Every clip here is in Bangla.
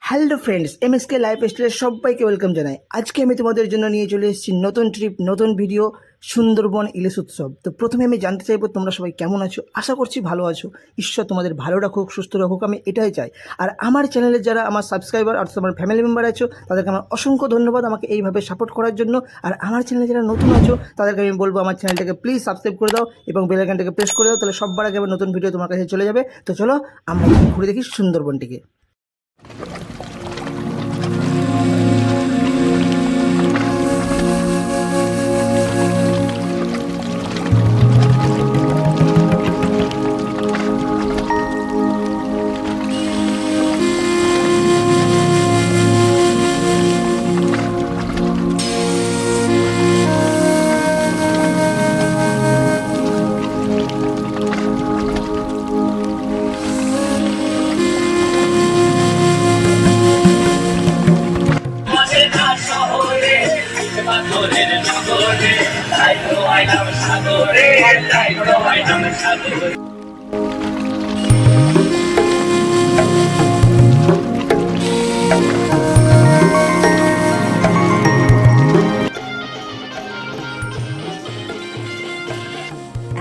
হ্যালো ফ্রেন্ডস, এমএসকে লাইফস্টাইলের সবাইকে ওয়েলকাম জানাই। আজকে আমি তোমাদের জন্য নিয়ে চলে এসেছি নতুন ট্রিপ, নতুন ভিডিও, সুন্দরবন ইলিশ উৎসব। তো প্রথমে আমি জানতে চাইবো তোমরা সবাই কেমন আছো। আশা করছি ভালো আছো। ঈশ্বর তোমাদের ভালো রাখুক, সুস্থ রাখুক, আমি এটাই চাই। আর আমার চ্যানেলে যারা আমার সাবস্ক্রাইবার অর্থাৎ আমার ফ্যামিলি মেম্বার আছো, তাদেরকে আমার অসংখ্য ধন্যবাদ আমাকে এইভাবে সাপোর্ট করার জন্য। আর আমার চ্যানেলে যারা নতুন আছো তাদেরকে আমি বলবো আমার চ্যানেলটাকে প্লিজ সাবস্ক্রাইব করে দাও এবং বেল আইকনটাকে প্রেস করে দাও, তাহলে সবার আগে আমার নতুন ভিডিও তোমার কাছে চলে যাবে। তো চলো আমরা ঘুরে দেখি সুন্দরবনটিকে।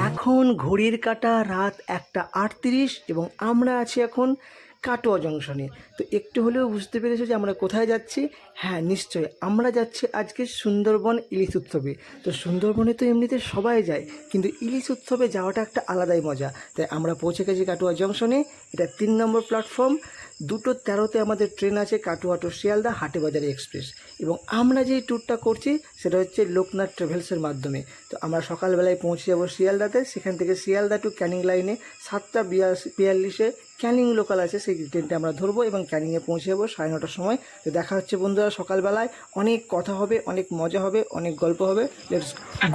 এখন ঘড়ির কাঁটা রাত 1:38 এবং আমরা আছি এখন কাটোয়া জংশনে। তো একটু হলেও বুঝতে পেরেছো যে আমরা কোথায় যাচ্ছি। হ্যাঁ, নিশ্চয়ই আমরা যাচ্ছি আজকে সুন্দরবন ইলিশ উৎসবে। তো সুন্দরবনে তো এমনিতে সবাই যায়, কিন্তু ইলিশ উৎসবে যাওয়াটা একটা আলাদাই মজা। তাই আমরা পৌঁছে গেছি কাটোয়া জংশনে। এটা 3 নম্বর প্ল্যাটফর্ম। 2:13-তে আমাদের ট্রেন আছে কাটোয়া টু শিয়ালদা হাটেবাজারি এক্সপ্রেস। এবং আমরা যেই ট্যুরটা করছি সেটা হচ্ছে লোকনাথ ট্রাভেলসের মাধ্যমে। তো আমরা সকালবেলায় পৌঁছে যাবো শিয়ালদাতে। সেখান থেকে শিয়ালদা টু ক্যানিং লাইনে 7:42-এ ক্যানিং লোকাল আছে, সেই ট্রেনটা আমরা ধরবো এবং ক্যানিংয়ে পৌঁছে যাবো 9:30টার সময়। তো দেখা হচ্ছে বন্ধুরা সকালবেলায়। অনেক কথা হবে, অনেক মজা হবে, অনেক গল্প হবে।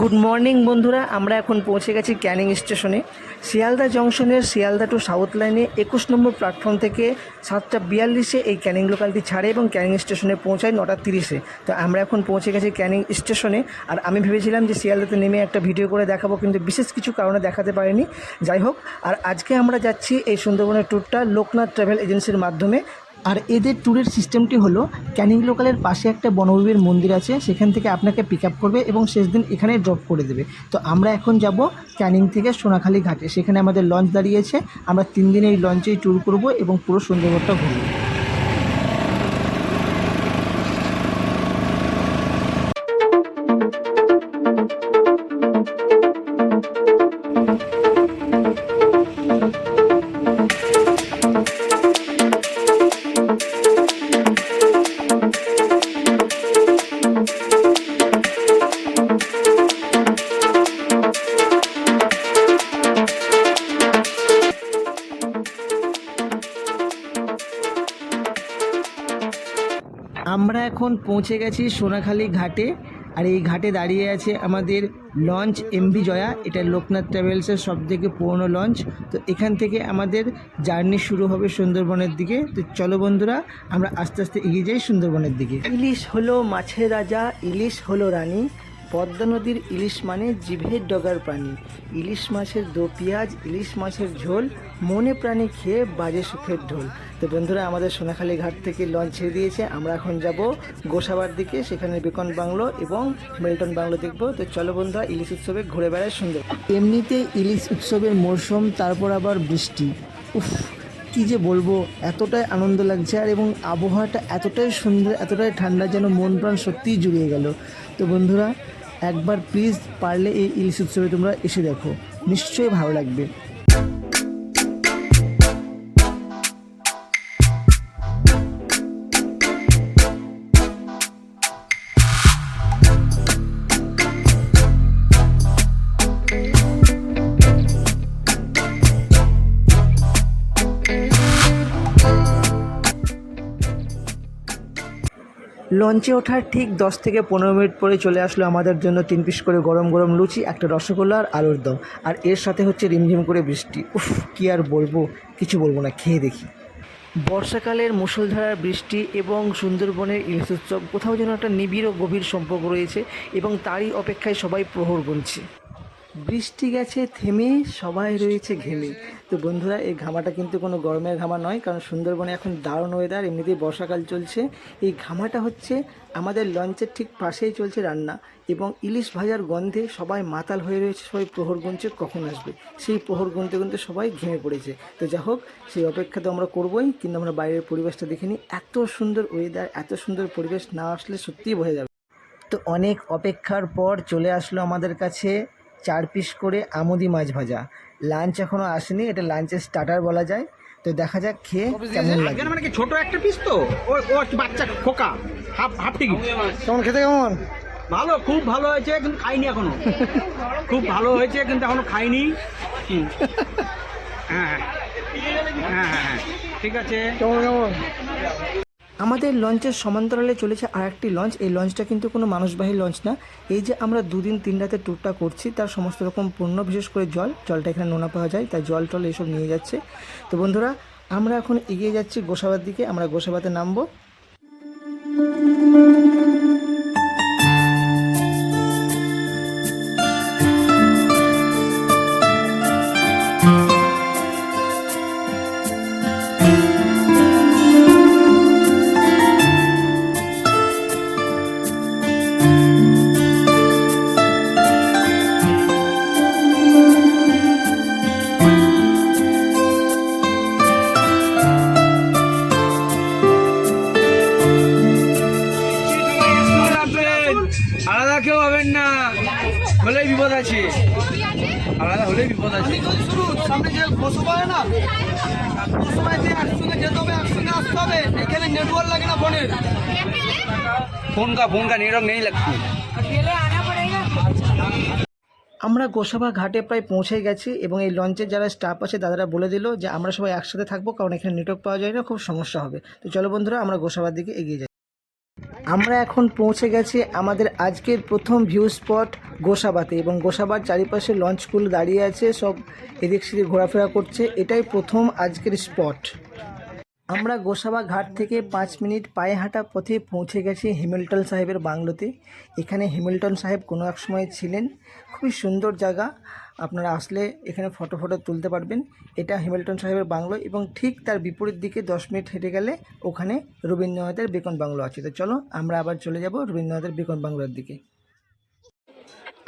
গুড মর্নিং বন্ধুরা, আমরা এখন পৌঁছে গেছি ক্যানিং স্টেশনে। শিয়ালদা জংশনের শিয়ালদা টু সাউথ লাইনে 21 নম্বর প্ল্যাটফর্ম থেকে 7:42-এ এই ক্যানিং লোকালটি ছাড়ে এবং ক্যানিং স্টেশনে পৌঁছায় 9:30-এ। তো আমরা এখন পৌঁছে গেছি ক্যানিং স্টেশনে। আর আমি ভেবেছিলাম যে শিয়ালদাতে নেমে একটা ভিডিও করে দেখাবো, কিন্তু বিশেষ কিছু কারণে দেখাতে পারিনি। যাই হোক, আর আজকে আমরা যাচ্ছি এই সুন্দরবনের ট্যুরটা লোকনাথ ট্রাভেল এজেন্সির মাধ্যমে। আর এদের ট্যুরের সিস্টেমটি হলো, ক্যানিং লোকালের পাশে একটা বনবিবির মন্দির আছে, সেখান থেকে আপনাকে পিক আপ করবে এবং শেষ দিন এখানে ড্রপ করে দেবে। তো আমরা এখন যাব ক্যানিং থেকে সোনাখালি ঘাটে। সেখানে আমাদের লঞ্চ দাঁড়িয়েছে। আমরা 3 দিন এই লঞ্চেই ট্যুর করব এবং পুরো সুন্দরবনটা ঘুরব। আমরা এখন পৌঁছে গেছি সোনাখালি ঘাটে। আর এই ঘাটে দাঁড়িয়ে আছে আমাদের লঞ্চ এমভি জয়া। এটা লোকনাথ ট্রাভেলসের সবথেকে পুরনো লঞ্চ। তো এখান থেকে আমাদের জার্নি শুরু হবে সুন্দরবনের দিকে। তো চলো বন্ধুরা, আমরা আস্তে আস্তে এগিয়ে যাই সুন্দরবনের দিকে। ইলিশ হলো মাছের রাজা, ইলিশ হলো রানী। পদ্মা নদীর ইলিশ মানে জিভের ডগার প্রাণী। ইলিশ মাছের দো পেঁয়াজ, ইলিশ মাছের ঝোল, মনে প্রাণে খেয়ে বাজে সুখের ঢোল। তো বন্ধুরা, আমাদের সোনাখালি ঘাট থেকে লঞ্চ ছেড়ে দিয়েছে। আমরা এখন যাব গোসাবার দিকে, সেখানে বেকন বাংলো এবং মেল্টন বাংলো দেখবো। তো চলো বন্ধুরা, ইলিশ উৎসবে ঘুরে বেড়ায় সুন্দর। এমনিতে ইলিশ উৎসবের মরশুম, তারপর আবার বৃষ্টি। উফ, কী যে বলবো, এতটাই আনন্দ লাগছে। আর এবং আবহাওয়াটা এতটাই সুন্দর, এতটাই ঠান্ডা, যেন মন প্রাণ সত্যিই জুড়িয়ে গেল। তো বন্ধুরা, একবার প্লিজ পারলে এই ইলিশ উৎসবে তোমরা এসে দেখো, নিশ্চয়ই ভালো লাগবে। লঞ্চে ওঠার ঠিক 10 থেকে 15 মিনিট পরে চলে আসলো আমাদের জন্য 3 পিস করে গরম গরম লুচি, একটা রসগোল্লা আর আলুর দম। আর এর সাথে হচ্ছে রিমঝিম করে বৃষ্টি। উফ, কী আর বলবো, কিছু বলবো না, খেয়ে দেখি। বর্ষাকালের মুষলধারার বৃষ্টি এবং সুন্দরবনের ইলিশ উৎসব, কোথাও যেন একটা নিবিড় ও গভীর সম্পর্ক রয়েছে এবং তারই অপেক্ষায় সবাই প্রহর গুনছে। বৃষ্টি গেছে থেমে, সবাই রয়েছে ঘেমে। তো বন্ধুরা, এই ঘামাটা কিন্তু কোনো গরমের ঘামা নয়, কারণ সুন্দরবনে এখন দারুণ ওয়েদার, এমনিতেই বর্ষাকাল চলছে। এই ঘামাটা হচ্ছে আমাদের লঞ্চের ঠিক পাশেই চলছে রান্না, এবং ইলিশ ভাজার গন্ধে সবাই মাতাল হয়ে রয়েছে, সবাই প্রহর গুনছে কখন আসবে। সেই প্রহর গুনতে গুনতে সবাই ঘেমে পড়েছে। তো যা হোক, সেই অপেক্ষা তো আমরা করবোই, কিন্তু আমরা বাইরের পরিবেশটা দেখে নিই। এত সুন্দর ওয়েদার, এত সুন্দর পরিবেশ না আসলে সত্যিই বোঝা যাবে। তো অনেক অপেক্ষার পর চলে আসলো আমাদের কাছে 4 পিস করে আমুদি মাছ ভাজা। লাঞ্চ এখনও আসেনি, এটা লাঞ্চের স্টার্টার বলা যায়। তো দেখা যাক খেয়ে কেমন লাগে। মানে কি ছোট একটা পিস তো, ও ও বাচ্চা খোকা, হাফ হাফ টিকিট। কেমন খেতে কেমন? ভালো, খুব ভালো হয়েছে, কিন্তু খাইনি এখনো। খুব ভালো হয়েছে কিন্তু এখনো খাইনি। হ্যাঁ হ্যাঁ হ্যাঁ, ঠিক আছে। কেমন কেমন? আমাদের লঞ্চের সমান্তরালে চলেছে আর একটি লঞ্চ। এই লঞ্চটা কিন্তু কোনো মানুষবাহী লঞ্চ না। এই যে আমরা 2 দিন 3 রাতের ট্যুরটা করছি, তার সমস্ত রকম পণ্য, বিশেষ করে জলটা এখানে নোনা পাওয়া যায়, তাই জল টল এইসব নিয়ে যাচ্ছে। তো বন্ধুরা, আমরা এখন এগিয়ে যাচ্ছি গোসাবার দিকে। আমরা গোসাবাতে নামবো। আলাদা কেউ হবেন না, হলেই বিপদ আছে। আলাদা হলেই বিপদ আছে। সামনে যে গোসাবা না, গোসাবাতে একসঙ্গে যেতে হবে, একসঙ্গে আসতে হবে। এখানে নেটওয়ার্ক লাগে না ফোনের। ফোন কা নেটওয়ার্ক নেই লাগছে। আমরা গোসাবা ঘাটে প্রায় পৌঁছে গেছি, এবং এই লঞ্চের যারা স্টাফ আছে দাদারা বলে দিল যে আমরা সবাই একসাথে থাকবো, কারণ এখানে নেটওয়ার্ক পাওয়া যায় না, খুব সমস্যা হবে। তো চলো বন্ধুরা, আমরা গোসাবার দিকে এগিয়ে যাই। আমরা এখন পৌঁছে গেছি আমাদের আজকের প্রথম ভিউ স্পট গোসাবাতে, এবং গোসাবার চারিপাশে লঞ্চগুলো দাঁড়িয়ে আছে, সব এদিক সেদিক ঘোরাফেরা করছে। এটাই প্রথম আজকের স্পট। আমরা গোসাবা ঘাট থেকে 5 মিনিট পায়ে হাঁটা পথে পৌঁছে গেছি হ্যামিল্টন সাহেবের বাংলোতে। এখানে হ্যামিল্টন সাহেব কোনো এক সময় ছিলেন। খুবই সুন্দর জায়গা, আপনারা আসলে এখানে ফটো তুলতে পারবেন। এটা হ্যামিল্টন সাহেবের বাংলো, এবং ঠিক তার বিপরীত দিকে 10 মিনিট হেঁটে গেলে ওখানে রবীন্দ্রনাথের বেকন বাংলো আছে। তো চলো আমরা আবার চলে যাব রবীন্দ্রনাথের বেকন বাংলোর দিকে।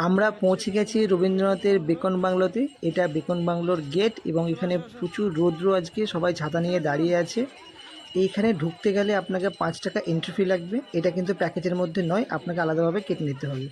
আমরা পৌঁছে গেছি রবীন্দ্রনাথের বেকন বাংলোতে। এটা বেকন বাংলোর গেট, এবং এখানে প্রচুর রৌদ্র আজকে, সবাই ছাতা নিয়ে দাঁড়িয়ে আছে। এইখানে ঢুকতে গেলে আপনাকে 5 টাকা এন্ট্রি ফি লাগবে। এটা কিন্তু প্যাকেজের মধ্যে নয়, আপনাকে আলাদাভাবে কেটে নিতে হবে।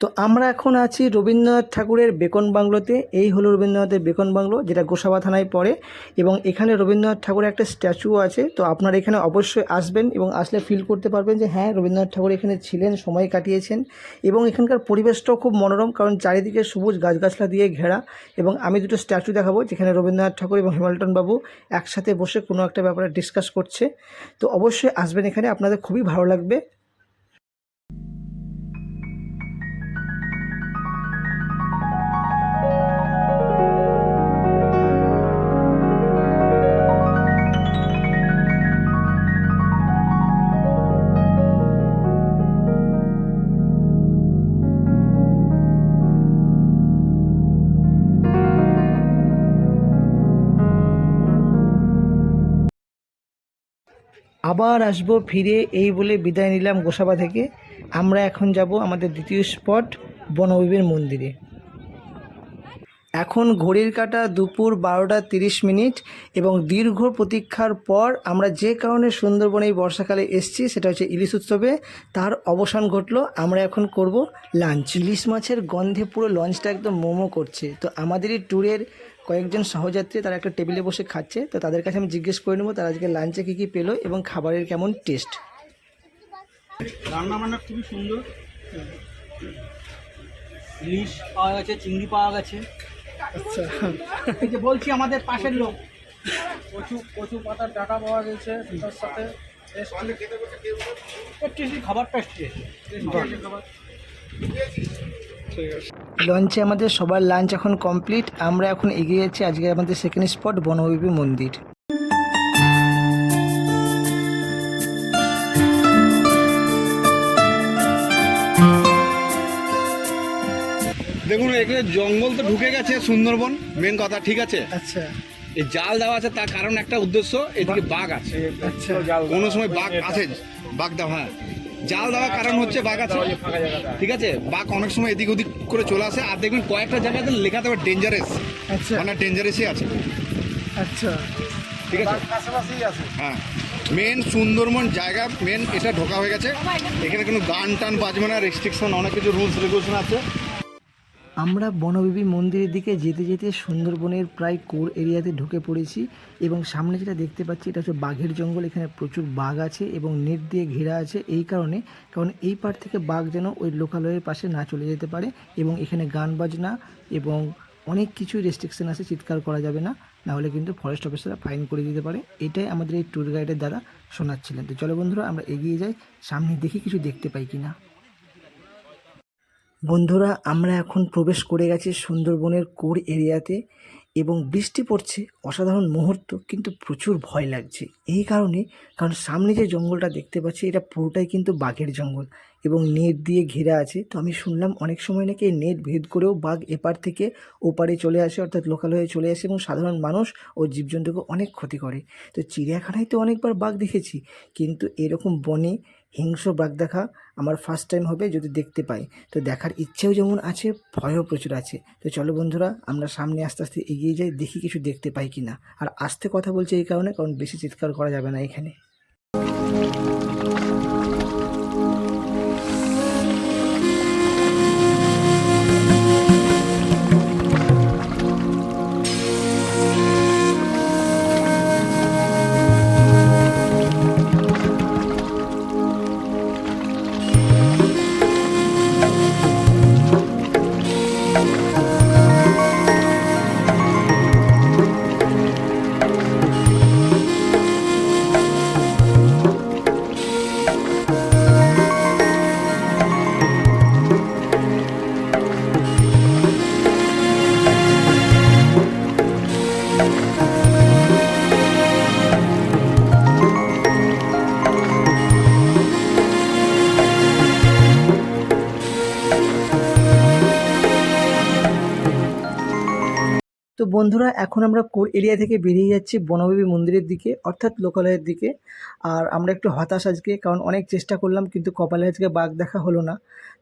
তো আমরা এখন আছি রবীন্দ্রনাথ ঠাকুরের বেকন বাংলোতে। এই হলো রবীন্দ্রনাথের বেকন বাংলো, যেটা গোসাবা থানায় পড়ে, এবং এখানে রবীন্দ্রনাথ ঠাকুরের একটা স্ট্যাচুও আছে। তো আপনারা এখানে অবশ্যই আসবেন, এবং আসলে ফিল করতে পারবেন যে হ্যাঁ, রবীন্দ্রনাথ ঠাকুর এখানে ছিলেন, সময় কাটিয়েছেন। এবং এখানকার পরিবেশটাও খুব মনোরম, কারণ চারিদিকে সবুজ গাছগাছলা দিয়ে ঘেরা। এবং আমি দুটো স্ট্যাচু দেখাবো, যেখানে রবীন্দ্রনাথ ঠাকুর এবং হ্যামিল্টন বাবু একসাথে বসে কোনো একটা ব্যাপারে ডিসকাস করছে। তো অবশ্যই আসবেন এখানে, আপনাদের খুবই ভালো লাগবে। আবার আসবো ফিরে, এই বলে বিদায় নিলাম গোসাবা থেকে। আমরা এখন যাব আমাদের দ্বিতীয় স্পট বনবিবির মন্দিরে। এখন ঘড়ির কাঁটা দুপুর 12:30, এবং দীর্ঘ প্রতীক্ষার পর আমরা যে কারণে সুন্দরবনে এই বর্ষাকালে এসেছি, সেটা হচ্ছে ইলিশ উৎসবে, তার অবসান ঘটলো। আমরা এখন করব লাঞ্চ। ইলিশ মাছের গন্ধে পুরো লঞ্চটা একদম মোমো করছে। তো আমাদেরই ট্যুরের কয়েকজন সহযাত্রী তারা একটা টেবিলে বসে খাচ্ছে। তো তাদের কাছে আমি জিজ্ঞেস করে নেবো তারা আজকে লাঞ্চে কী কী পেলো এবং খাবারের কেমন টেস্ট। রান্না বান্না খুবই সুন্দর। ইলিশ পাওয়া গেছে, চিংড়ি পাওয়া গেছে। আচ্ছা, এই যে বলছি আমাদের পাশের লোক, কচু কচু পাতার ডাটা পাওয়া গেছে তার সাথে টেস্টি খাবার, টেস্টি খাবার। লঞ্চে আমাদের সবার লাঞ্চ এখন কমপ্লিট। আমরা এখন এগিয়ে যাচ্ছি আজকে আমাদের সেকেন্ড স্পট বনবিবি মন্দির। দেখুন এখানে জঙ্গল তো ঢুকে গেছে, সুন্দরবন মেন কথা, ঠিক আছে। আচ্ছা এই জাল দেওয়া আছে তার কারণ একটা উদ্দেশ্য, এদিকে বাঘ আছে। আচ্ছা, কোনো সময় বাঘ আছে, বাঘ দেওয়া, হ্যাঁ জাল দেওয়ার কারণ হচ্ছে বাঘ আছে, ঠিক আছে। বাঘ অনেক সময় এদিক ওদিক করে চলে আসে, আর দেখবেন কয়েকটা জায়গাতে লেখা থাকবে ডেঞ্জারাস, আচ্ছা, মানে ডেঞ্জারাসই আছে, আচ্ছা, ঠিক আছে। হ্যাঁ, মেন সুন্দরবন জায়গা, মেন এটা ঢোকা হয়ে গেছে। এখানে কোনো গান টান বাজবে না, রেস্ট্রিকশন, অনেক কিছু রুলস রেগুলেশন আছে। আমরা বনবিবি মন্দিরের দিকে যেতে যেতে সুন্দরবনের প্রায় কোর এরিয়াতে ঢুকে পড়েছি এবং সামনে যেটা দেখতে পাচ্ছি এটা হচ্ছে বাঘের জঙ্গল। এখানে প্রচুর বাঘ আছে এবং নেট দিয়ে ঘেরা আছে, এই কারণে কারণ এই পার থেকে বাঘ যেন ওই লোকালয়ের পাশে না চলে যেতে পারে। এবং এখানে গান বাজনা এবং অনেক কিছু রেস্ট্রিকশন আছে, চিৎকার করা যাবে না, নাহলে কিন্তু ফরেস্ট অফিসাররা ফাইন করে দিতে পারে। এটাই আমাদের এই ট্যুর গাইডের দ্বারা শোনাচ্ছিলেন। তো চলো বন্ধুরা আমরা এগিয়ে যাই, সামনে দেখি কিছু দেখতে পাই কিনা। বন্ধুরা আমরা এখন প্রবেশ করে গেছি সুন্দরবনের কোর এরিয়াতে এবং বৃষ্টি পড়ছে, অসাধারণ মুহূর্ত, কিন্তু প্রচুর ভয় লাগছে। এই কারণে কারণ সামনে যে জঙ্গলটা দেখতে পাচ্ছি এটা পুরোটাই কিন্তু বাঘের জঙ্গল এবং নেট দিয়ে ঘেরা আছে। তো আমি শুনলাম অনেক সময় নাকি এই নেট ভেদ করেও বাঘ এপার থেকে ওপারে চলে আসে, অর্থাৎ লোকালয়ে চলে আসে এবং সাধারণ মানুষ ও জীবজন্তুকে অনেক ক্ষতি করে। তো চিড়িয়াখানায় তো অনেকবার বাঘ দেখেছি, কিন্তু এরকম বনে হিংস্র বাঘ দেখা আমার ফার্স্ট টাইম হবে যদি দেখতে পাই। তো দেখার ইচ্ছেও যেমন আছে, ভয়ও প্রচুর আছে। তো চলো বন্ধুরা আমরা সামনে আস্তে আস্তে এগিয়ে যাই, দেখি কিছু দেখতে পাই কি না। আর আস্তে কথা বলছি এই কারণে, কারণ বেশি চিৎকার করা যাবে না এখানে। তো বন্ধুরা এখন আমরা কোর এরিয়া থেকে বেরিয়ে যাচ্ছি বনবিবি মন্দিরের দিকে, অর্থাৎ লোকালয়ের দিকে। আর আমরা একটু হতাশ আজকে, কারণ অনেক চেষ্টা করলাম কিন্তু কপালে আজকে বাঘ দেখা হলো না।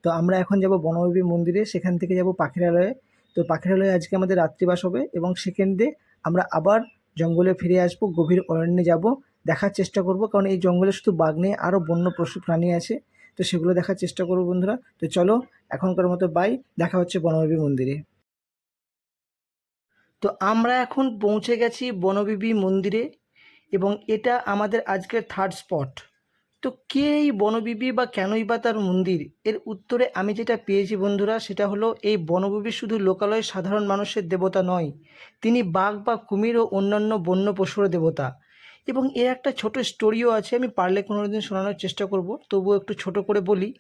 তো আমরা এখন যাব বনবিবি মন্দিরে, সেখান থেকে যাব পাখিরালয়ে। তো পাখিরালয়ে আজকে আমাদের রাত্রিবাস হবে এবং সেকেন্ড ডে আমরা আবার জঙ্গলে ফিরে আসবো, গভীর অরণ্যে যাব, দেখার চেষ্টা করব, কারণ এই জঙ্গলে শুধু বাঘ নেই, আরও বন্য পশু প্রাণী আছে। তো সেগুলো দেখার চেষ্টা করবো বন্ধুরা। তো চলো এখনকার মতো বাই, দেখা হচ্ছে বনবিবি মন্দিরে। তো আমরা এখন পৌঁছে গেছি বনবিবি মন্দিরে এবং এটা আমাদের আজকের থার্ড স্পট। তো কে এই বনবিবি বা কেনই বা তার মন্দির, এর উত্তরে আমি যেটা পেয়েছি বন্ধুরা সেটা হলো এই বনবিবি শুধু লোকালয়ের সাধারণ মানুষের দেবতা নয়, তিনি বাঘ বা কুমির ও অন্যান্য বন্য পশুর দেবতা। এবং এর একটা ছোট স্টোরিও আছে, আমি পারলে কোনো দিন শোনানোর চেষ্টা করব, তবুও একটু ছোট করে বলি।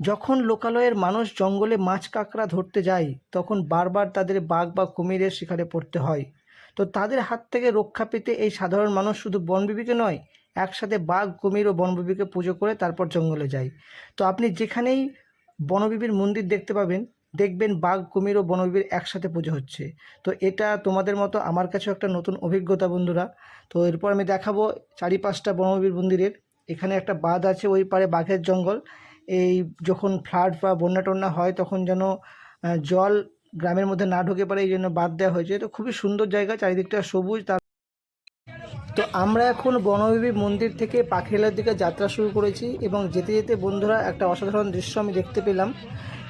যখন লোকালয়ের মানুষ জঙ্গলে মাছ কাঁকড়া ধরতে যায় তখন বারবার তাদের বাঘ বা কুমিরের শিকারে পড়তে হয়। তো তাদের হাত থেকে রক্ষা পেতে এই সাধারণ মানুষ শুধু বনবিবিকে নয়, একসাথে বাঘ কুমির ও বনবিবিকে পুজো করে তারপর জঙ্গলে যায়। তো আপনি যেখানেই বনবিবির মন্দির দেখতে পাবেন, দেখবেন বাঘ কুমির ও বনবিবির একসাথে পুজো হচ্ছে। তো এটা তোমাদের মতো আমার কাছেও একটা নতুন অভিজ্ঞতা বন্ধুরা। তো এরপর আমি দেখাবো চারিপাশটা বনবিবির মন্দিরের। এখানে একটা বাঁধ আছে, ওই পারে বাঘের জঙ্গল। এই যখন ফ্লাড বা বন্যা টন্যা হয় তখন যেন জল গ্রামের মধ্যে না ঢুকে পারে, এই জন্য বাঁধ দেওয়া হয়েছে। তো খুবই সুন্দর জায়গা, চারিদিকটা সবুজ। তো আমরা এখন বনবিবি মন্দির থেকে পাখিরালয়ের দিকে যাত্রা শুরু করেছি এবং যেতে যেতে বন্ধুরা একটা অসাধারণ দৃশ্য আমি দেখতে পেলাম।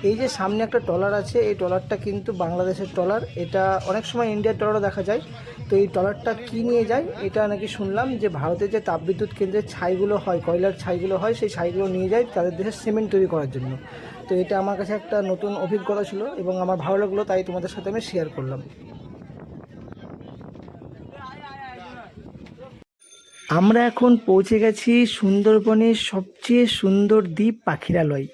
এই যে সামনে একটা ট্রলার আছে, এই ট্রলারটা কিন্তু বাংলাদেশের ট্রলার, এটা অনেক সময় ইন্ডিয়ার ট্রলারও দেখা যায়। তো এই ট্রলারটা কী নিয়ে যায়, এটা নাকি শুনলাম যে ভারতের যে তাপবিদ্যুৎ কেন্দ্রের ছাইগুলো হয়, কয়লার ছাইগুলো হয়, সেই ছাইগুলো নিয়ে যায় তাদের দেশে সিমেন্ট তৈরি করার জন্য। তো এটা আমার কাছে একটা নতুন অভিজ্ঞতা ছিল এবং আমার ভালো লাগলো, তাই তোমাদের সাথে আমি শেয়ার করলাম। আমরা এখন পৌঁছে গেছি সুন্দরবনের সবচেয়ে সুন্দর দ্বীপ পাখিরালয়।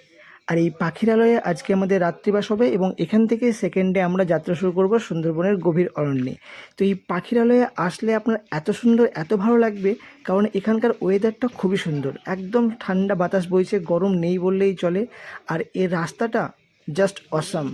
আর এই পাখিরালয়ে আজকে আমাদের রাত্রিবাস হবে এবং এখান থেকে সেকেন্ডে আমরা যাত্রা শুরু করব সুন্দরবনের গভীর অরণ্যে। তো এই পাখিরালয়ে আসলে আপনার এত সুন্দর, এত ভালো লাগবে, কারণ এখানকার ওয়েদারটা খুবই সুন্দর, একদম ঠান্ডা বাতাস বইছে, গরম নেই বললেই চলে। আর এর রাস্তাটা জাস্ট অসাম।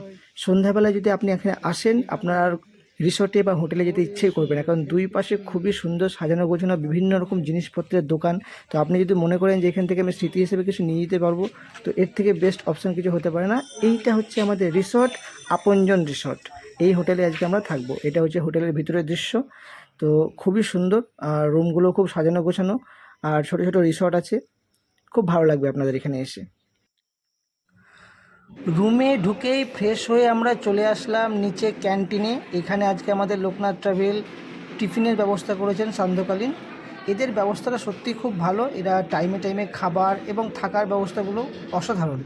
সন্ধ্যাবেলায় যদি আপনি এখানে আসেন, আপনার আর রিসর্টে বা হোটেলে যেতে ইচ্ছে করবে না, কারণ দুই পাশে খুবই সুন্দর সাজানো গোছানো বিভিন্ন রকম জিনিসপত্রের দোকান। তো আপনি যদি মনে করেন যে এখান থেকে আমি স্মৃতি হিসেবে কিছু নিয়ে যেতে পারবো, তো এর থেকে বেস্ট অপশান কিছু হতে পারে না। এইটা হচ্ছে আমাদের রিসর্ট, আপনজন রিসর্ট। এই হোটেলে আজকে আমরা থাকবো। এটা হচ্ছে হোটেলের ভিতরের দৃশ্য। তো খুবই সুন্দর, আর রুমগুলো খুব সাজানো গোছানো, আর ছোটো ছোটো রিসর্ট আছে। খুব ভালো লাগবে আপনাদের এখানে এসে। রুমে ঢুকেই ফ্রেশ হয়ে আমরা চলে আসলাম নিচে ক্যান্টিনে। এখানে আজকে আমাদের লোকনাথ ট্রাভেল টিফিনের ব্যবস্থা করেছেন সান্ধ্যকালীন। এদের ব্যবস্থাটা সত্যি খুব ভালো, এরা টাইমে টাইমে খাবার এবং থাকার ব্যবস্থাগুলো অসাধারণ।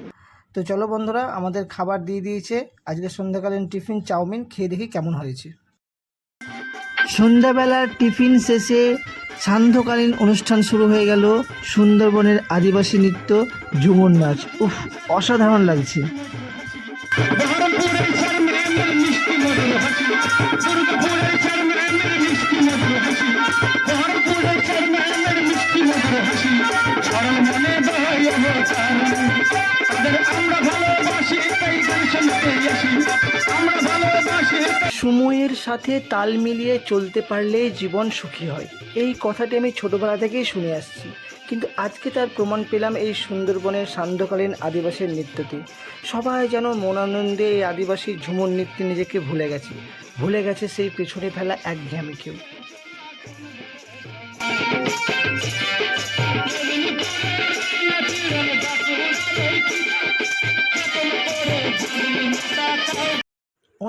তো চলো বন্ধুরা, আমাদের খাবার দিয়ে দিয়েছে। আজকে সন্ধ্যাকালীন টিফিন চাউমিন, খেয়ে দেখি কেমন হয়েছে। সন্ধ্যাবেলার টিফিন শেষে সান্ধ্যকালীন অনুষ্ঠান শুরু হয়ে গেল। সুন্দরবনের আদিবাসী নৃত্য, ঝুমুর নাচ। উফ, অসাধারণ লাগছে। সময়ের সাথে তাল মিলিয়ে চলতে পারলেই জীবন সুখী হয়, এই কথাটি আমি ছোটোবেলা থেকেই শুনে আসছি, কিন্তু আজকে তার প্রমাণ পেলাম এই সুন্দরবনের সান্ধ্যকালীন আদিবাসীর নৃত্যতে। সবাই যেন মনানন্দে এই আদিবাসী ঝুমুর নৃত্যে নিজেকে ভুলে গেছে সেই পেছনে ফেলা একঘেয়েমিকেও।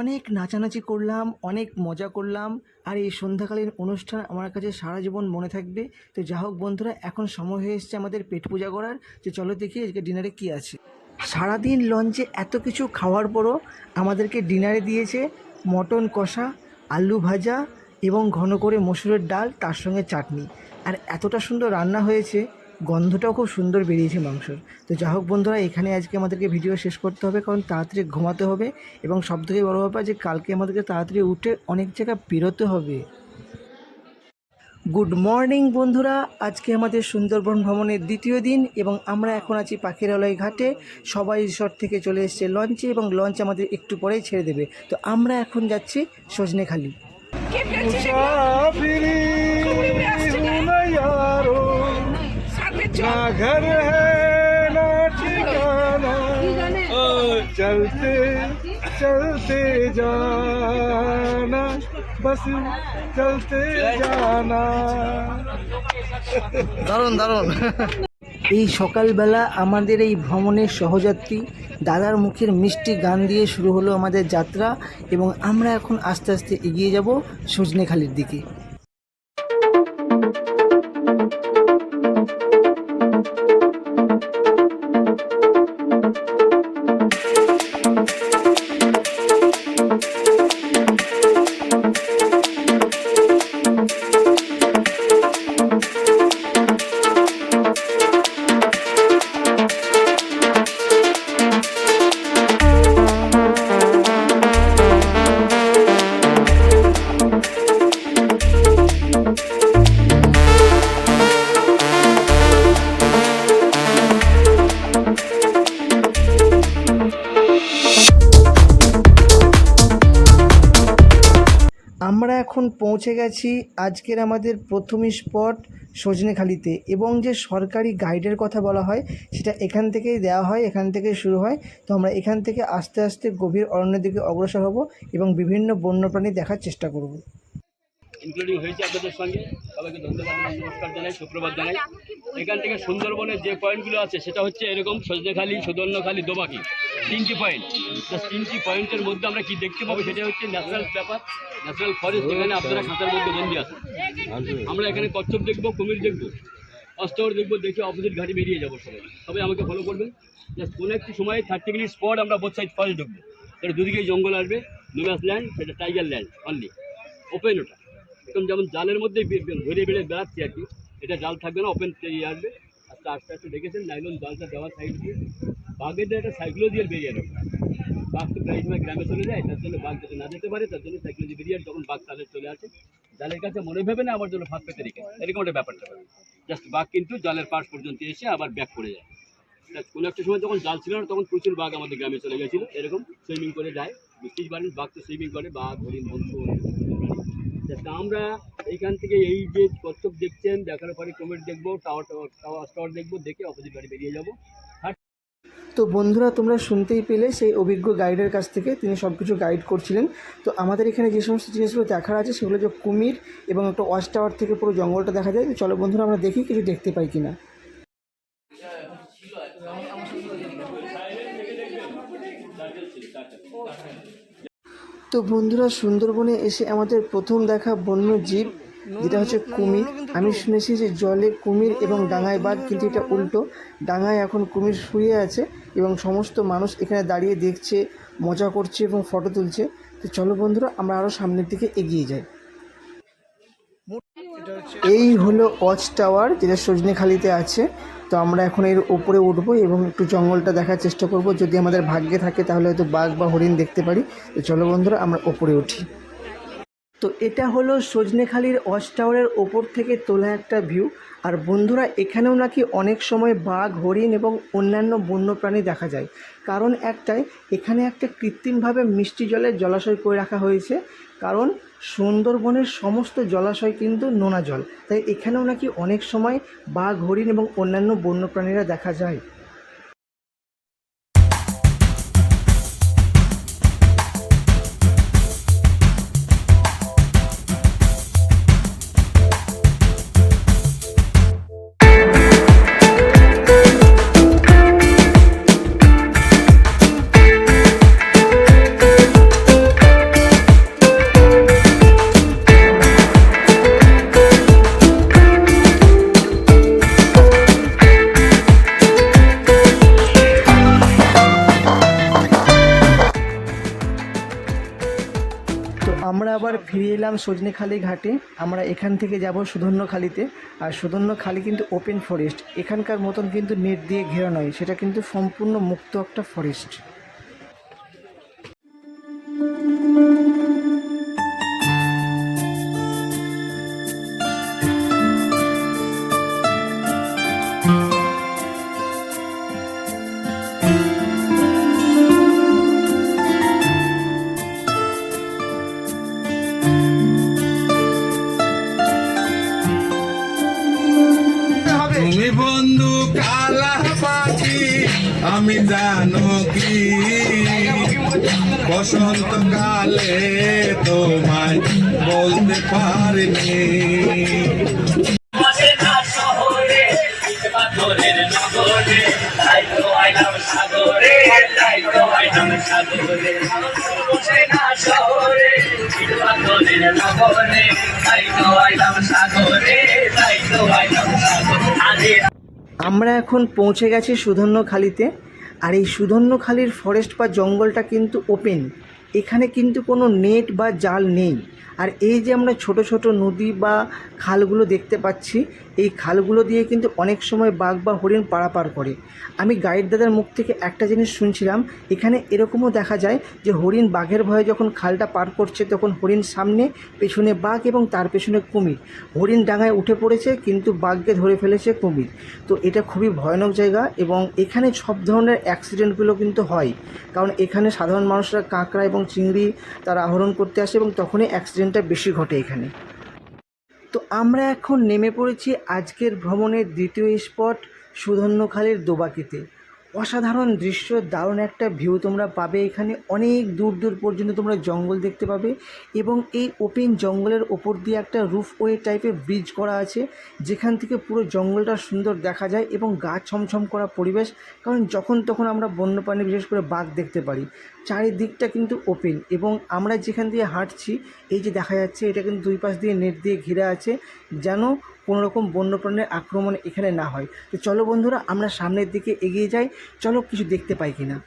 অনেক নাচানাচি করলাম, অনেক মজা করলাম, আর এই সন্ধ্যাকালীন অনুষ্ঠান আমার কাছে সারা জীবন মনে থাকবে। তো যা হোক বন্ধুরা, এখন সময় হয়ে এসছে আমাদের পেট পূজা করার, যে চলো দেখি আজকে ডিনারে কী আছে। সারাদিন লঞ্চে এত কিছু খাওয়ার পরও আমাদেরকে ডিনারে দিয়েছে মটন কষা, আলু ভাজা এবং ঘন করে মসুরের ডাল, তার সঙ্গে চাটনি। আর এতটা সুন্দর রান্না হয়েছে, গন্ধটাও খুব সুন্দর বেরিয়েছে মাংসর। তো যা হোক বন্ধুরা, এখানে আজকে আমাদেরকে ভিডিও শেষ করতে হবে, কারণ তাড়াতাড়ি ঘুমাতে হবে এবং সবথেকে বড় ব্যাপার যে কালকে আমাদেরকে তাড়াতাড়ি উঠে অনেক জায়গা বেরোতে হবে। গুড মর্নিং বন্ধুরা, আজকে আমাদের সুন্দরবন ভ্রমণের দ্বিতীয় দিন এবং আমরা এখন আছি পাখিরালয় ঘাটে। সবাই রিসর্ট থেকে চলে এসেছে লঞ্চে এবং লঞ্চ আমাদের একটু পরেই ছেড়ে দেবে। তো আমরা এখন যাচ্ছি সজনেখালি। घर है ना ठिकाना, चलते चलते जाना, बस चलते जाना। দারুণ দারুণ। এই সকালবেলা আমাদের এই ভ্রমণের সহযাত্রী দাদার মুখের মিষ্টি গান দিয়ে শুরু হলো আমাদের যাত্রা এবং আমরা এখন আস্তে আস্তে এগিয়ে যাব সজনেখালির দিকে। আমরা এখন পৌঁছে গেছি আজকের আমাদের প্রথম স্পট সজনেখালিতে, এবং যে সরকারি গাইডের কথা বলা হয় সেটা এখান থেকেই দেওয়া হয়, এখান থেকেই শুরু হয়। তো আমরা এখান থেকে আস্তে আস্তে গভীর অরণ্যের দিকে অগ্রসর হব এবং বিভিন্ন বন্যপ্রাণী দেখার চেষ্টা করব। ইনক্লুডিং হয়েছে আপনাদের সঙ্গে। সবাইকে ধন্যবাদ এবং নমস্কার জানাই, সুপ্রভাত জানাই। এখান থেকে সুন্দরবনের যে পয়েন্টগুলো আছে সেটা হচ্ছে এরকম: সজনেখালি, সুদর্ণখালি, দোবাকি, 3টি পয়েন্ট। জাস্ট 3টি পয়েন্টের মধ্যে আমরা কি দেখতে পাবো সেটা হচ্ছে ন্যাচারাল ব্যাপার, ন্যাচারাল ফরেস্ট, যেখানে আপনারা খাঁচার মধ্যে বন্দি আছেন। আমরা এখানে কচ্ছপ দেখবো, কুমির দেখবো, অস্টর দেখবো, দেখে অপোজিট ঘাটে বেরিয়ে যাবো। সবাই আমাকে ফলো করবেন। জাস্ট কোনো একটি সময় 30 মিনিটস পর আমরা বোথ সাইড ফরেস্ট ঢুকবো। সেটা দুদিকেই জঙ্গল আসবে, নোম্যাস ল্যান্ড, সেটা টাইগার ল্যান্ড অনলি, ওপেন। ওটা একদম যেমন জালের মধ্যে ঘুরে বেড়ে বেড়াচ্ছি আর কি, এটা জাল থাকবে না, ওপেন আসবে। আস্তে আস্তে আস্তে দেখেছেন নাইলন জালটা দেওয়ার সাইড দিয়ে বাঘেদের একটা সাইক্লোজিয়াল বেরিয়ার। বাঘ তো প্রায় সময় গ্রামে চলে যায়, তার জন্য বাঘ যাতে না যেতে পারে তার জন্য সাইক্লোজি বেরিয়ার। যখন বাঘ তাদের চলে আসে জালের কাছে, মনে ভেবে না আমার জন্য ফাঁদ পেতে রেখে, এরকম একটা ব্যাপারটা। জাস্ট বাঘ কিন্তু জালের পাশ পর্যন্ত এসে আবার ব্যাক করে যায়। কোনো একটা সময় যখন জাল ছিল না তখন প্রচুর বাঘ আমাদের গ্রামে চলে গেছিলো, এরকম সুইমিং করে যায়। বুঝতেই পারেন বাঘ তো সুইমিং করে, বাঘ, হরিণ, বন্ধু। তা আমরা এইখান থেকে এই যে কচ্ছপ দেখছেন, দেখার পরে কুমির দেখবো, টাওয়ার দেখবো, দেখে অপোজিট গাড়ি বেরিয়ে যাবো। তো বন্ধুরা, তোমরা শুনতেই পেলে সেই অভিজ্ঞ গাইডের কাছ থেকে, তিনি সব কিছু গাইড করছিলেন। তো আমাদের এখানে যে সমস্ত জিনিসগুলো দেখার আছে সেগুলো যে কুমির এবং একটা ওয়াচ টাওয়ার থেকে পুরো জঙ্গলটা দেখা যায়। তো চলো বন্ধুরা, আমরা দেখি কিছু দেখতে পাই কিনা। তো বন্ধুরা, সুন্দরবনে এসে আমাদের প্রথম দেখা বন্য জীব যেটা হচ্ছে কুমির। আমি শুনেছি যে জলে কুমির এবং ডাঙায় বাঘ, কিন্তু এটা উল্টো। ডাঙায় এখন কুমির শুয়ে আছে এবং সমস্ত মানুষ এখানে দাঁড়িয়ে দেখছে, মজা করছে এবং ফটো তুলছে। তো চলো বন্ধুরা, আমরা আরও সামনের দিকে এগিয়ে যাই। এই হলো ওয়াচ টাওয়ার, যেটা সজনেখালিতে আছে। তো আমরা এখন এর ওপরে উঠবো এবং একটু জঙ্গলটা দেখার চেষ্টা করব। যদি আমাদের ভাগ্যে থাকে তাহলে হয়তো বাঘ বা হরিণ দেখতে পারি। তো চলো বন্ধুরা, আমরা ওপরে উঠি। তো এটা হলো সজনেখালির ওয়াচ টাওয়ারের ওপর থেকে তোলা একটা ভিউ। আর বন্ধুরা, এখানেও নাকি অনেক সময় বাঘ, হরিণ এবং অন্যান্য বন্যপ্রাণী দেখা যায়। কারণ একটাই, এখানে একটা কৃত্রিমভাবে মিষ্টি জলের জলাশয় করে রাখা হয়েছে। কারণ সুন্দরবনের সমস্ত জলাশয় কিন্তু নোনা জল, তাই এখানেও নাকি অনেক সময় বাঘ, হরিণ এবং অন্যান্য বন্যপ্রাণীরা দেখা যায়। আমরা আবার ফিরে এলাম সজনেখালি ঘাটে। আমরা এখান থেকে যাব সুধন্যখালিতে। আর সুধন্যখালি কিন্তু ওপেন ফরেস্ট, এখানকার মতন কিন্তু নেট দিয়ে ঘেরা নয়, সেটা কিন্তু সম্পূর্ণ মুক্ত একটা ফরেস্ট। তুমি বন্ধু কালা পাখি, আমি জানো কি বসন্তকালে তোমায় বলতে পারিনি। আমরা এখন পৌঁছে গেছি সুধন্যখালিতে। আর এই সুধন্যখালির ফরেস্ট বা জঙ্গলটা কিন্তু ওপেন, এখানে কিন্তু কোনো নেট বা জাল নেই। আর এই যে আমরা ছোট ছোট নদী বা খালগুলো দেখতে পাচ্ছি, এই খালগুলো দিয়ে কিন্তু অনেক সময় বাঘ বা হরিণ পারাপার করে। আমি গাইড দাদার মুখ থেকে একটা জিনিস শুনছিলাম, এখানে এরকমও দেখা যায় যে হরিণ বাঘের ভয়ে যখন খালটা পার করছে তখন হরিণ সামনে, পেছনে বাঘ এবং তার পেছনে কুমির। হরিণ ডাঙায় উঠে পড়েছে কিন্তু বাঘকে ধরে ফেলেছে কুমির। তো এটা খুবই ভয়ানক জায়গা এবং এখানে সব ধরনের অ্যাক্সিডেন্টগুলো কিন্তু হয়। কারণ এখানে সাধারণ মানুষরা কাঁকড়া এবং চিংড়ি তারা আহরণ করতে আসে এবং তখনই অ্যাক্সিডেন্টটা বেশি ঘটে এখানে। তো আমরা এখন নেমে পড়েছি আজকের ভ্রমণের দ্বিতীয় স্পট সুধন্যখালির দোবাকিতে। অসাধারণ দৃশ্য, দারুণ একটা ভিউ তোমরা পাবে এখানে। অনেক দূর দূর পর্যন্ত তোমরা জঙ্গল দেখতে পাবে এবং এই ওপেন জঙ্গলের ওপর দিয়ে একটা রুফওয়ে টাইপের ব্রিজ করা আছে, যেখান থেকে পুরো জঙ্গলটা সুন্দর দেখা যায় এবং গা ছমছম করা পরিবেশ। কারণ যখন তখন আমরা বন্যপ্রাণী বিশেষ করে বাঘ দেখতে পারি। চারিদিকটা কিন্তু ওপেন এবং আমরা যেখান দিয়ে হাঁটছি, এই যে দেখা যাচ্ছে, এটা কিন্তু দুই পাশ দিয়ে নেট দিয়ে ঘিরে আছে, যেন কোনো রকম বন্যপ্রাণীর আক্রমণ এখানে না হয়। তো চলো বন্ধুরা, আমরা সামনের দিকে এগিয়ে যাই, চলো কিছু দেখতে পাই কিনা।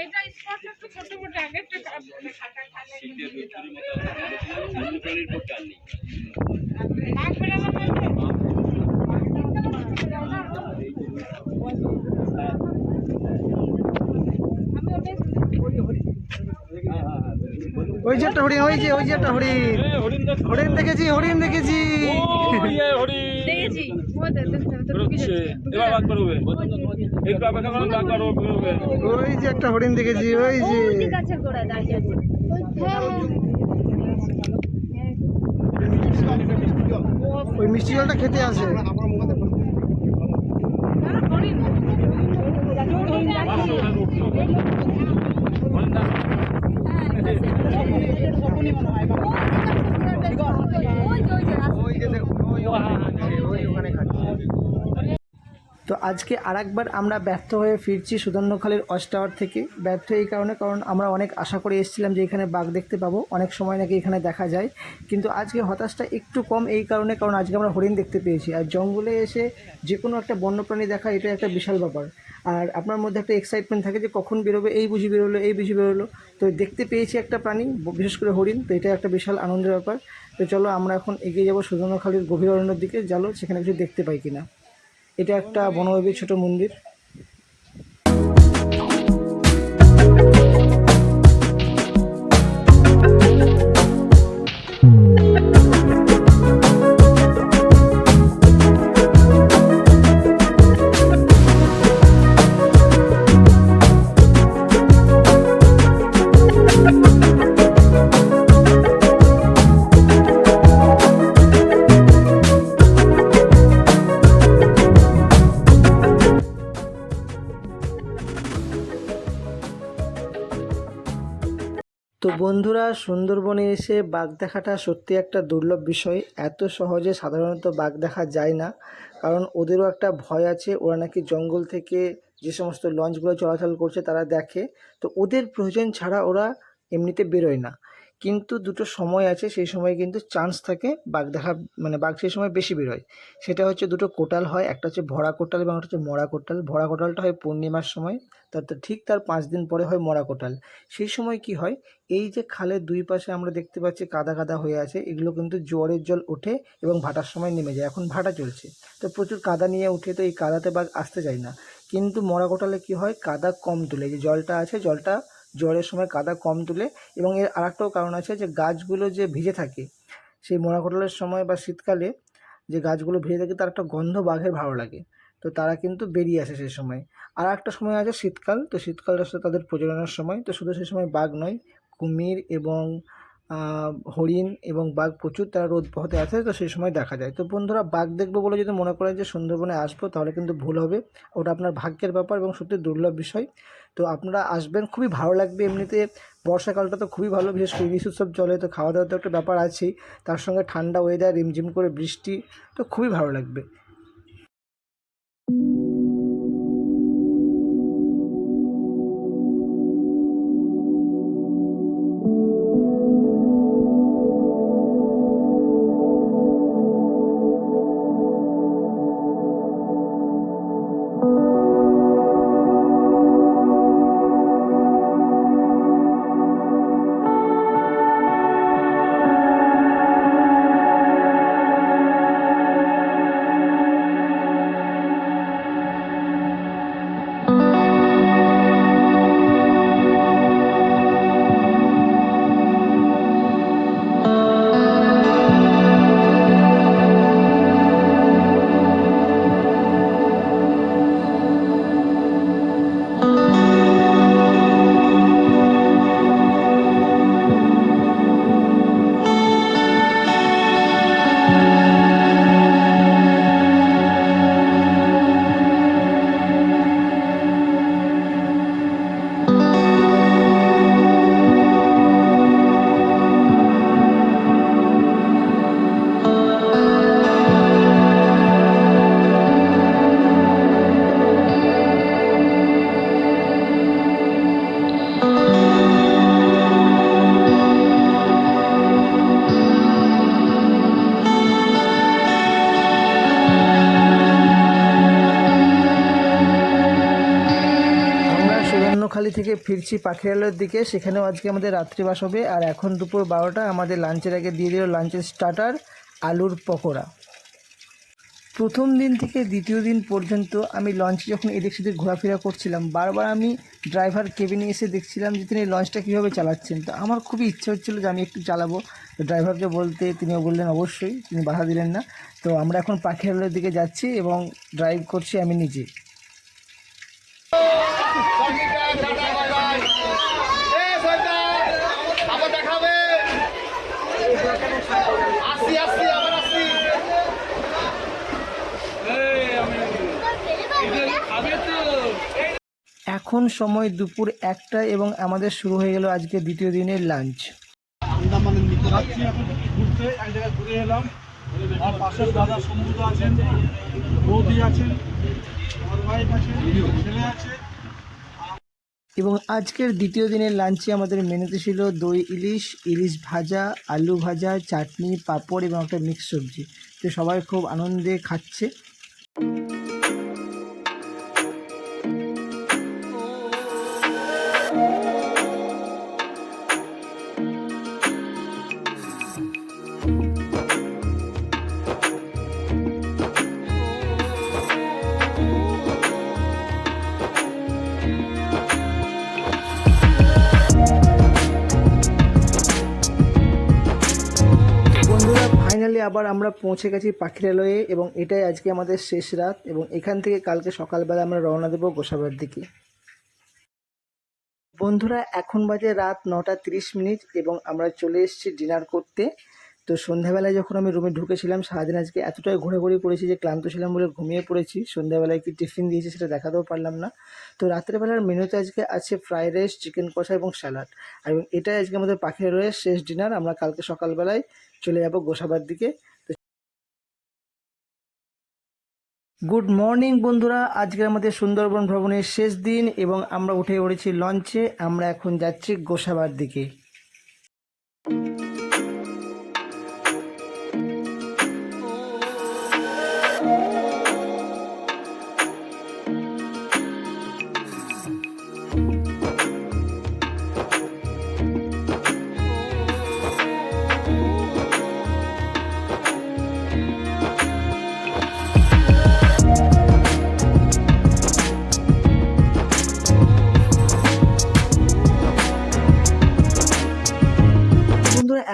এটা স্পট একটু ছোট মোটো আগে একটু শীতের রোদ্দুরের মতো বন্যপ্রাণীর উপর টান নেই। ওই যে একটা হরিণ, ওই যে একটা হরিণ, হরিণ দেখেছি, হরিণ দেখেছি। দেখেছি ওই যে একটা হরিণ দেখেছি, ওই যে গাছের গোড়ায় দাঁড়িয়ে আছে। ওই মিষ্টি জলটা খেতে আসে। তো আজকে আরেকবার আমরা ব্যর্থ হয়ে ফিরছি সুদর্ণখালির ওয়াচ টাওয়ার থেকে। ব্যর্থ এই কারণে, কারণ আমরা অনেক আশা করে এসেছিলাম যে এখানে বাঘ দেখতে পাবো, অনেক সময় নাকি এখানে দেখা যায়, কিন্তু আজকে হতাশটা একটু কম এই কারণে, কারণ আজকে আমরা হরিণ দেখতে পেয়েছি। আর জঙ্গলে এসে যে কোনো একটা বন্যপ্রাণী দেখা, এটা একটা বিশাল ব্যাপার। আর আপনার মধ্যে একটা এক্সাইটমেন্ট থাকে যে কখন বেরোবে, এই বুঝি বেরোলো, এই বুঝি বেরোলো। তো দেখতে পেয়েছি একটা প্রাণী, বিশেষ করে হরিণ, তো এটা একটা বিশাল আনন্দের ব্যাপার। তো চলো আমরা এখন এগিয়ে যাবো সুদর্ণখালির গভীর অরণ্যের দিকে, চলো সেখানে কিছু দেখতে পাই কিনা। এটা একটা বনবিবি ছোট মন্দির। তো বন্ধুরা, সুন্দরবনে এসে বাঘ দেখাটা সত্যি একটা দুর্লভ বিষয়। এত সহজে সাধারণত বাঘ দেখা যায় না, কারণ ওদেরও একটা ভয় আছে। ওরা নাকি জঙ্গল থেকে যে সমস্ত লঞ্চগুলো চলাচল করছে তারা দেখে, তো ওদের প্রয়োজন ছাড়া ওরা এমনিতে বেরোয় না। কিন্তু দুটো সময় আছে, সেই সময় কিন্তু চান্স থাকে বাঘ দেখা, মানে বাঘ সেই সময় বেশি বেরোয়। সেটা হচ্ছে দুটো কোটাল হয়, একটা হচ্ছে ভরা কোটাল এবং একটা হচ্ছে মরা কোটাল। ভরা কোটালটা হয় পূর্ণিমার সময়, ঠিক তার 5 দিন পরে হয় মরা কোটাল। সেই সময় কি হয়, এই যে খালের দুই পাশে আমরা দেখতে পাচ্ছি কাদা কাদা হয়ে আছে, এগুলো কিন্তু জোয়ারের জল ওঠে এবং ভাটার সময় নেমে যায়। এখন ভাটা চলছে, তো প্রচুর কাদা নিয়ে উঠে, তো এই কাদাতে বাঘ আসতে চায় না। কিন্তু মরা কোটালে কী হয়, কাদা কম তুলে, যে জলটা আছে, জলটা জোয়ারের সময় কাদা কম তুলে। এবং এর আরেকটাও কারণ আছে, যে গাছগুলো যে ভিজে থাকে সেই মরা কোটালের সময় বা শীতকালে, যে গাছগুলো ভিজে থাকে তার একটা গন্ধ বাঘের ভালো লাগে, তো তারা কিন্তু বেরিয়ে আসে সেই সময়। আর একটা সময় আছে শীতকাল, তো শীতকালটা হচ্ছে তাদের প্রজননের সময়। তো শুধু সেই সময় বাঘ নয়, কুমির এবং হরিণ এবং বাঘ প্রচুর তারা রোদ পোহাতে আসে, তো সেই সময় দেখা যায়। তো বন্ধুরা, বাঘ দেখবো বলে যদি মনে করেন যে সুন্দরবনে আসবো, তাহলে কিন্তু ভুল হবে। ওটা আপনার ভাগ্যের ব্যাপার এবং সত্যি দুর্লভ বিষয়। তো আপনারা আসবেন, খুবই ভালো লাগবে। এমনিতে বর্ষাকালটা তো খুবই ভালো, বিশেষ করে ইলিশ উৎসব চলে, তো খাওয়া দাওয়ার তো একটা ব্যাপার আছেই, তার সঙ্গে ঠান্ডা ওয়েদার, রিমঝিম করে বৃষ্টি, তো খুবই ভালো লাগবে। থেকে ফিরছি পাখিরালয়ের দিকে, সেখানেও আজকে আমাদের রাত্রিবাস হবে। আর এখন দুপুর 12টা, আমাদের লাঞ্চের আগে দিয়ে দিল লাঞ্চের স্টার্টার আলুর পকোড়া। প্রথম দিন থেকে দ্বিতীয় দিন পর্যন্ত আমি লঞ্চে যখন এদিক সেদিক ঘোরাফেরা করছিলাম, বারবার আমি ড্রাইভার কেবিনে এসে দেখছিলাম যে তিনি লঞ্চটা কীভাবে চালাচ্ছেন। তো আমার খুবই ইচ্ছা হচ্ছিলো যে আমি একটু চালাবো। তো ড্রাইভারকে বলতে তিনিও বললেন অবশ্যই, তিনি বাধা দিলেন না। তো আমরা এখন পাখিরালয়ের দিকে যাচ্ছি এবং ড্রাইভ করছি আমি নিজে। এখন সময় দুপুর 1টা এবং আমাদের শুরু হয়ে গেল আজকে দ্বিতীয় দিনের লাঞ্চ। আন্দামানের নিকট যাচ্ছি এখন ঘুরতে, এক জায়গায় ঘুরে এলাম। আমার পাশের দাদা সমুদ্র আছেন, বৌদি আছেন, আমার ওয়াইফ আছে, ছেলে আছে। এবং আজকের দ্বিতীয় দিনের লাঞ্চে আমাদের মেনুতে ছিল দই ইলিশ, ইলিশ ভাজা, আলু ভাজা, চাটনি, পাঁপড় এবং একটা মিক্স সবজি। তো সবাই খুব আনন্দে খাচ্ছে। বন্ধুরা, ফাইনালি আবার আমরা পৌঁছে গেছি পাখিরালয়ে এবং এটাই আজকে আমাদের শেষ রাত। এবং এখান থেকে কালকে সকালবেলা আমরা রওনা দেবো গোসাবার দিকে। বন্ধুরা, এখন বাজে রাত 9:30 এবং আমরা চলে এসেছি ডিনার করতে। তো সন্ধ্যাবেলায় যখন আমি রুমে ঢুকেছিলাম, সারাদিন আজকে এতটাই ঘোরাঘুরি করেছি যে ক্লান্ত ছিলাম বলে ঘুমিয়ে পড়েছি। সন্ধ্যাবেলায় কি টিফিন দিয়েছি সেটা দেখাতেও পারলাম না। তো রাত্রেবেলার মেনুতে আজকে আছে ফ্রাইড রাইস, চিকেন কষা এবং স্যালাড। আর এবং এটাই আজকে আমাদের পাখিরালয়ের শেষ ডিনার। আমরা কালকে সকালবেলায় চলে যাব গোসাবার দিকে। গুড মর্নিং বন্ধুরা, আজকে আমাদের সুন্দরবন ভ্রমণের শেষ দিন এবং আমরা উঠে পড়েছি লঞ্চে। আমরা এখন যাচ্ছি গোসাবার দিকে।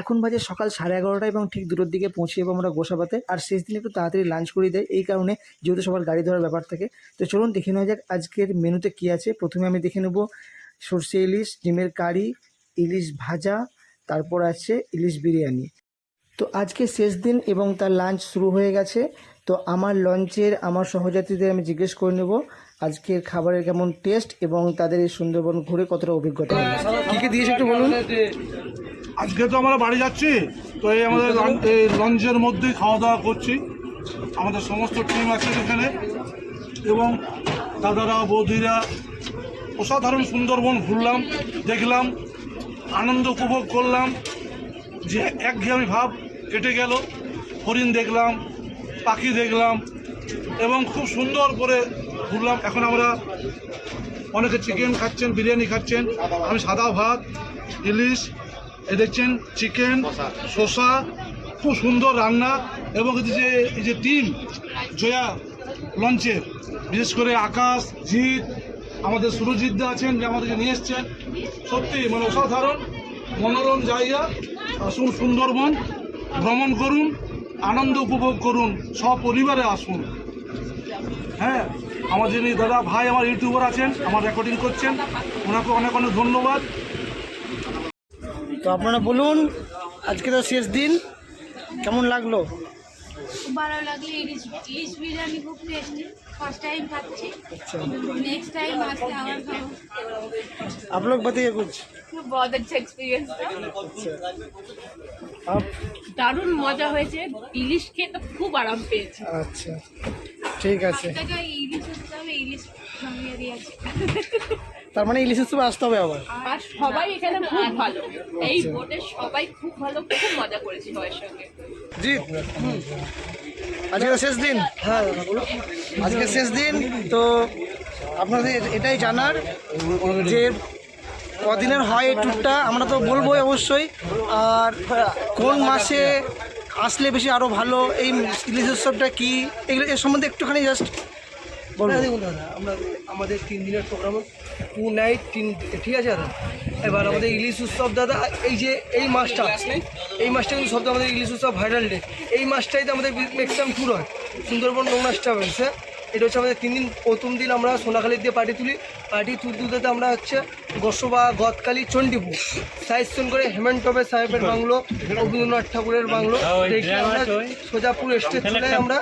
এখন বাজে সকাল 11:30 এবং ঠিক 2টোর দিকে পৌঁছে যাবো আমরা গোসাবাতে। আর শেষ দিন একটু তাড়াতাড়ি লাঞ্চ করে দেয়, এই কারণে যেহেতু সবার গাড়ি ধরার ব্যাপার থাকে। তো চলুন দেখে নেওয়া যাক আজকের মেনুতে কী আছে। প্রথমে আমি দেখে নেব সর্ষে ইলিশ, ডিমের কারি, ইলিশ ভাজা, তারপর আছে ইলিশ বিরিয়ানি। তো আজকে শেষ দিন এবং তার লাঞ্চ শুরু হয়ে গেছে। তো আমার লঞ্চের আমার সহযাত্রীদের আমি জিজ্ঞেস করে নেব আজকের খাবারের কেমন টেস্ট এবং তাদের এই সুন্দরবন ঘুরে কতটা অভিজ্ঞতা হবে। কী কী দিয়েছে একটু বলুন। আজকে তো আমরা বাড়ি যাচ্ছি, তো এই আমাদের লঞ্চের মধ্যেই খাওয়া দাওয়া করছি। আমাদের সমস্ত টিম আছে এখানে এবং দাদারা বৌদিরা। অসাধারণ সুন্দরবন ঘুরলাম, দেখলাম, আনন্দ উপভোগ করলাম। যে একঘেয়েমি ভাব কেটে গেল। হরিণ দেখলাম, পাখি দেখলাম এবং খুব সুন্দর করে ঘুরলাম। এখন আমরা অনেকে চিকেন খাচ্ছেন, বিরিয়ানি খাচ্ছেন, আমি সাদা ভাত, ইলিশ, এই দেখছেন চিকেন, শসা, খুব সুন্দর রান্না। এবং এই যে টিম জয়া লঞ্চের, বিশেষ করে আকাশ, জিৎ, আমাদের সুরজিৎদা আছেন যে আমাদেরকে নিয়ে এসছেন। সত্যি মানে অসাধারণ মনোরম জায়গা। আসুন সুন্দরবন ভ্রমণ করুন, আনন্দ উপভোগ করুন, সপরিবারে আসুন। হ্যাঁ, আমার যিনি দাদা ভাই আমার ইউটিউবার আছেন, আমার রেকর্ডিং করছেন, ওনাকে অনেক অনেক ধন্যবাদ। তো আপনারা বলুন আজকে তো শেষ দিন, কেমন লাগলো? খুব ভালো লাগলো। ইলিশ বিরিয়ানি খুব টেস্টি, ফার্স্ট টাইম খাচ্ছি। नेक्स्ट टाइम आके और खाओ। आप लोग बताइए कुछ। बहुत अच्छा एक्सपीरियंस था। आप? দারুণ মজা হয়েছে, ইলিশ খেয়ে তো খুব আরাম পেয়েছি। আচ্ছা ঠিক আছে। টাকা ইলিশ হতে হবে, ইলিশ সঙ্গে দিয়েছে। তার মানে ইলিশের সময় আসতে হবে আবার। আর সবাই এখানে খুব ভালো, এই বোটে সবাই খুব ভালো, খুব মজা করেছি সবার সঙ্গে। জি, আজকে শেষ দিন। হ্যাঁ বলো। আজকে শেষ দিন, তো আপনাদের এটাই জানার যে কদিনের হয় এই ট্যুরটা আমরা তো বলবোই অবশ্যই। আর কোন মাসে আসলে বেশি আরও ভালো, এই ইলিশ উৎসবটা কী, এগুলো এর সম্বন্ধে একটুখানি জাস্ট বলুন। দেখুন দাদা, আমাদের 3 দিনের প্রোগ্রাম, 2 নাইট 3 ডে, ঠিক আছে দাদা। এবার আমাদের ইলিশ উৎসব দাদা, এই মাসটা কিন্তু সব আমাদের ইলিশ উৎসব ভাইরাল ডে। এই মাসটাইতে আমাদের ম্যাক্সিমাম ট্যুর হয় সুন্দরবন নোংরা ট্রাভেলসে। এটা হচ্ছে আমাদের 3 দিন। প্রথম দিন আমরা সোনাখালী দিয়ে পার্টি তুলতে আমরা হচ্ছে গোসবা, গদকালী, চণ্ডীপুর সাইজ করে হেমেন্টবে সাহেবের বাংলো, রবীন্দ্রনাথ ঠাকুরের বাংলো দেখে আমরা সোজাপুর স্টেজ চলে আমরা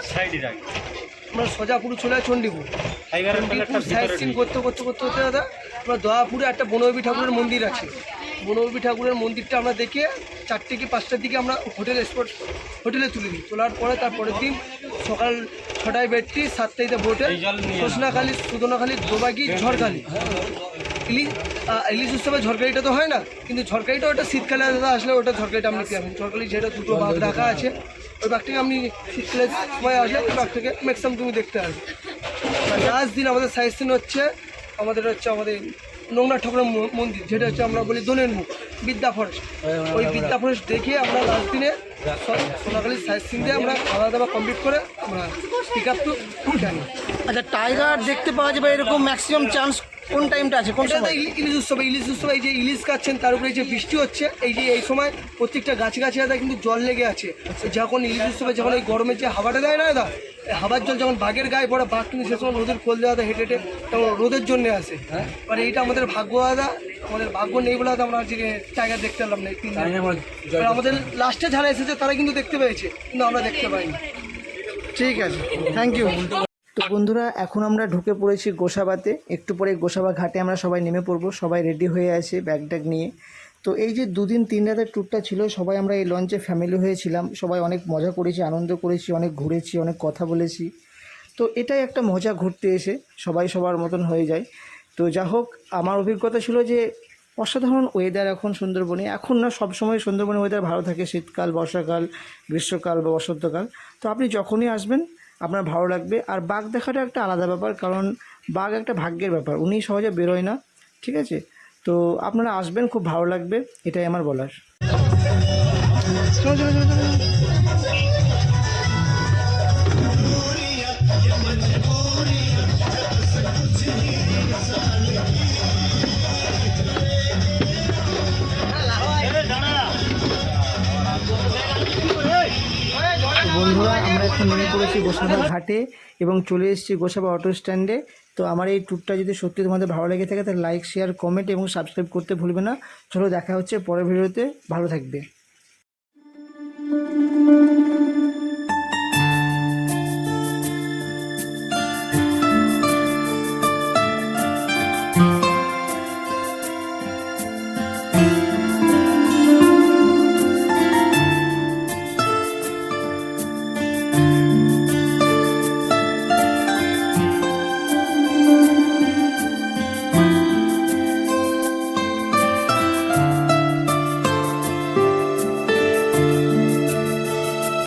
সোজাপুর চলে চণ্ডীপুর সাইড সিন করতে দাদা আমরা দয়াপুরে একটা বনবী ঠাকুরের মন্দির আছে। বনবী ঠাকুরের মন্দিরটা আমরা দেখে 4টে কি 5টার দিকে আমরা হোটেলে তুলে দিই। তোলার পরে তারপরের দিন সকাল 6টায় বেরটি, 7টাইতে বোটে সজনাখালী, সুদনাখালী, দোবাগি, ঝড়খালি। ইলিশ উৎসবে ঝড়খালিটা তো হয় না, কিন্তু ঝড়খালিটা ওটা শীতকালে দাদা আসলে ওটা ঝড়খালিটা আপনি পাবেন। ঝড়খালি যেটা 2টো বাঘ রাখা আছে, ওই বাঘটাকে আপনি শীতকালের সময় আসলে ওই বাঘটাকে ম্যাক্সিমাম তুমি দেখতে আসবে। লাস্ট দিন আমাদের সাইড সিন হচ্ছে আমাদের নোংরা ঠাকুরের মন্দির, যেটা হচ্ছে আমরা বলি দোলের মুখ, বিদ্যা ফরেস্ট। ওই বিদ্যা ফরেস্ট দেখে আমরা লাস্ট দিনে সোনাখালীর সাইড সিন দিয়ে আমরা খাওয়া দাওয়া কমপ্লিট করে আমরা পিক আপ টু জানি। আচ্ছা, টাইগার দেখতে পাওয়া যাবে এরকম ম্যাক্সিমাম চান্স কোন টাইমটা আছে, কোন সময়? ইলিশ উৎসবে এই যে ইলিশ খাচ্ছেন, তার উপরে এই যে বৃষ্টি হচ্ছে, এই সময় প্রত্যেকটা গাছে দাদা কিন্তু জল লেগে আছে। যখন ইলিশ উৎসবে যখন এই গরমের যে হাওয়াটা দেয় না দাদা, হাওয়ার জল যখন বাঘের গায়ে পড়ে, বাঘ কিন্তু সে সময় রোদের খোল দেওয়া হেঁটে তখন রোদের জন্য আসে। মানে এইটা আমাদের ভাগ্য দাদা, আমাদের ভাগ্য নেই বলে আমরা আজকে টাইগার দেখতে পেলাম না। আমাদের লাস্টে যারা এসেছে তারা কিন্তু দেখতে পেয়েছে, কিন্তু আমরা দেখতে পাইনি। ঠিক আছে, থ্যাংক ইউ। তো বন্ধুরা, এখন আমরা ঢুকে পড়েছি গোসাবাতে। একটু পরে গোসাবা ঘাটে আমরা সবাই নেমে পড়বো। সবাই রেডি হয়ে আছে ব্যাগ ট্যাগ নিয়ে। তো এই যে 2 দিন 3 রাতের ট্যুরটা ছিল, সবাই আমরা এই লঞ্চে ফ্যামিলি হয়েছিলাম। সবাই অনেক মজা করেছি, আনন্দ করেছি, অনেক ঘুরেছি, অনেক কথা বলেছি। তো এটাই একটা মজা, ঘুরতে এসে সবাই সবার মতন হয়ে যায়। তো যা হোক, আমার অভিজ্ঞতা ছিল যে অসাধারণ ওয়েদার এখন সুন্দরবনে। এখন না, সবসময় সুন্দরবনে ওয়েদার ভালো থাকে, শীতকাল, বর্ষাকাল, গ্রীষ্মকাল বা বসন্তকাল। তো আপনি যখনই আসবেন আপনার ভালো লাগবে। আর বাঘ দেখাটা একটা আলাদা ব্যাপার, কারণ বাঘ একটা ভাগ্যের ব্যাপার, উনি সহজে বেরোয় না, ঠিক আছে? তো আপনারা আসবেন, খুব ভালো লাগবে, এটাই আমার বলার। বন্ধুরা, আমরা এখন নেমে পড়েছি গোসাবা ঘাটে এবং চলে এসেছি গোসাবা অটো স্ট্যান্ডে। তো আমার এই ট্যুরটা যদি সত্যি তোমাদের ভালো লেগে থাকে তাহলে লাইক, শেয়ার, কমেন্ট এবং সাবস্ক্রাইব করতে ভুলবে না। চলো, দেখা হচ্ছে পরের ভিডিওতে। ভালো থাকবে।